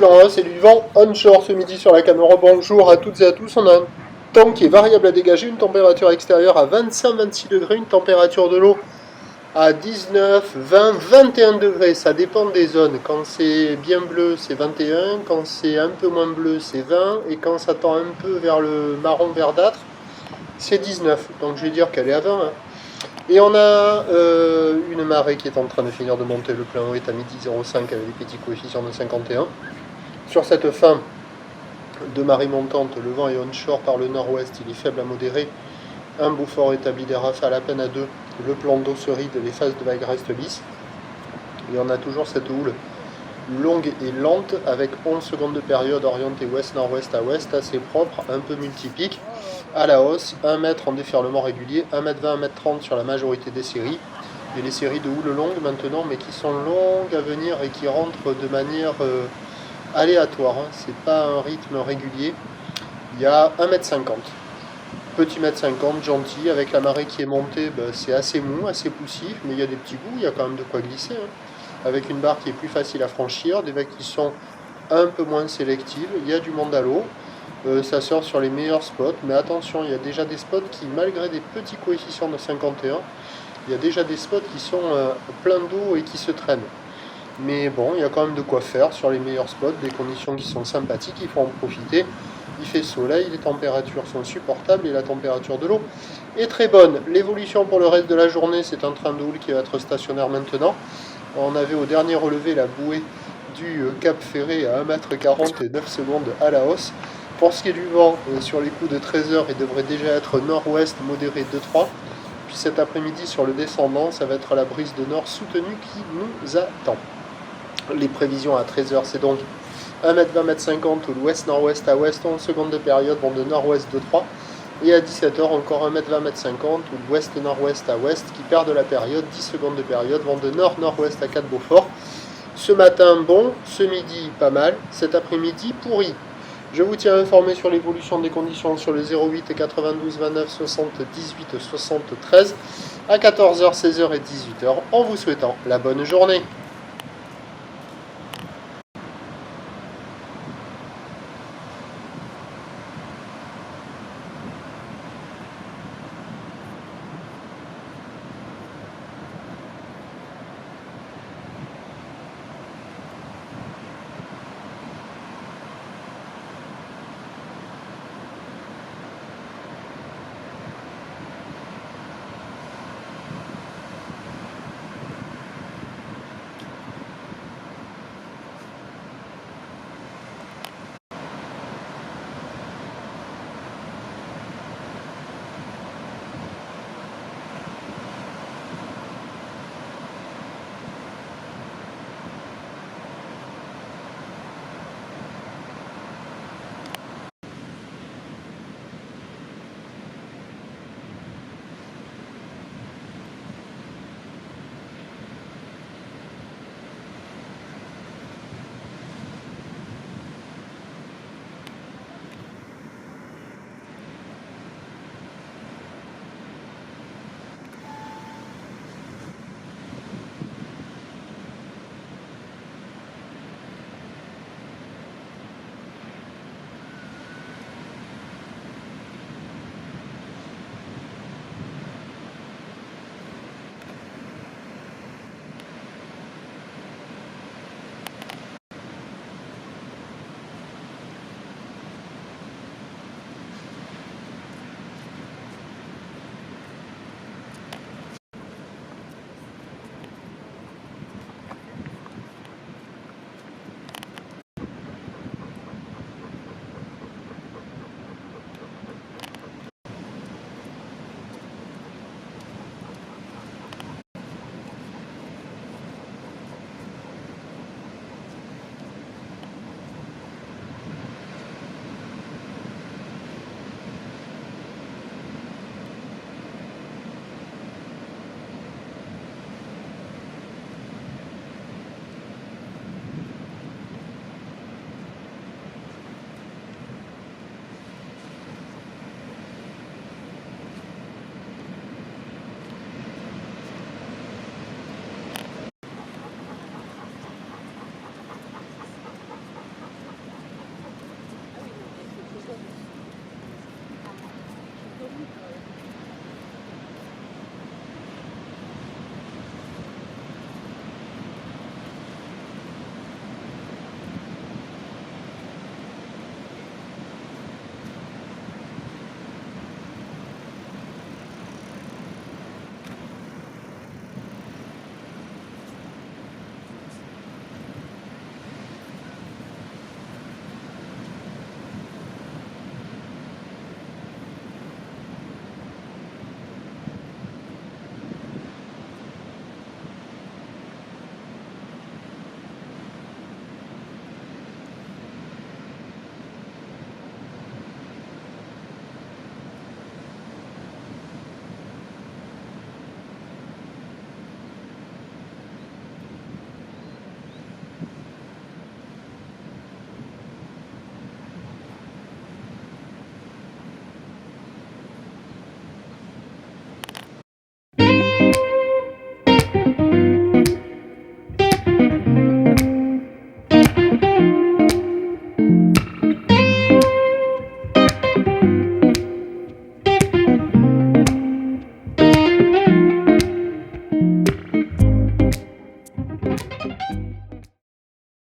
en hausse et du vent onshore ce midi sur la Camero. Bonjour à toutes et à tous. On a un temps qui est variable à dégager, une température extérieure à 25-26 degrés, une température de l'eau à 19, 20, 21 degrés. Ça dépend des zones. Quand c'est bien bleu, c'est 21. Quand c'est un peu moins bleu, c'est 20. Et quand ça tend un peu vers le marron verdâtre, c'est 19. Donc je vais dire qu'elle est à 20. Hein. Et on a une marée qui est en train de finir de monter. Le plein haut est à midi 0,5 avec des petits coefficients de 51. Sur cette fin de marée montante, le vent est onshore par le nord-ouest, il est faible à modéré. Un Beaufort établi des rafales à peine à 2. Le plan d'eau se ride, les phases de vagues restent lisses. Et on a toujours cette houle longue et lente avec 11 secondes de période orientée ouest-nord-ouest à ouest, assez propre, un peu multipique, à la hausse, 1 mètre en déferlement régulier, 1m20, 1m30 sur la majorité des séries. Et les séries de houle longues maintenant, mais qui sont longues à venir et qui rentrent de manière aléatoire. Hein. C'est pas un rythme régulier. Il y a 1m50. Petit 1m50, gentil, avec la marée qui est montée, c'est assez mou, assez poussif, mais il y a des petits bouts, il y a quand même de quoi glisser. Hein. Avec une barre qui est plus facile à franchir, des vagues qui sont un peu moins sélectives, il y a du monde à l'eau, ça sort sur les meilleurs spots, mais attention, il y a déjà des spots qui, malgré des petits coefficients de 51, il y a déjà des spots qui sont pleins d'eau et qui se traînent. Mais bon, il y a quand même de quoi faire sur les meilleurs spots, des conditions qui sont sympathiques, il faut en profiter. Il fait soleil, les températures sont supportables et la température de l'eau est très bonne. L'évolution pour le reste de la journée, c'est un train de houle qui va être stationnaire maintenant. On avait au dernier relevé la bouée du Cap Ferré à 1m40 et 9 secondes à la hausse. Pour ce qui est du vent, sur les coups de 13h, il devrait déjà être nord-ouest modéré 2-3. Puis cet après-midi, sur le descendant, ça va être la brise de nord soutenue qui nous attend. Les prévisions à 13h, c'est donc 1m20, 1m50 ou l'ouest-nord-ouest à ouest, 11 secondes de période vont de nord-ouest 2-3. Et à 17h, encore 1m20, 1m50 ou l'ouest-nord-ouest à ouest qui perd de la période, 10 secondes de période vont de nord-nord-ouest à 4 Beaufort. Ce matin, bon, ce midi, pas mal, cet après-midi, pourri. Je vous tiens informé sur l'évolution des conditions sur le 08 92 29 78 73 à 14h, 16h et 18h en vous souhaitant la bonne journée.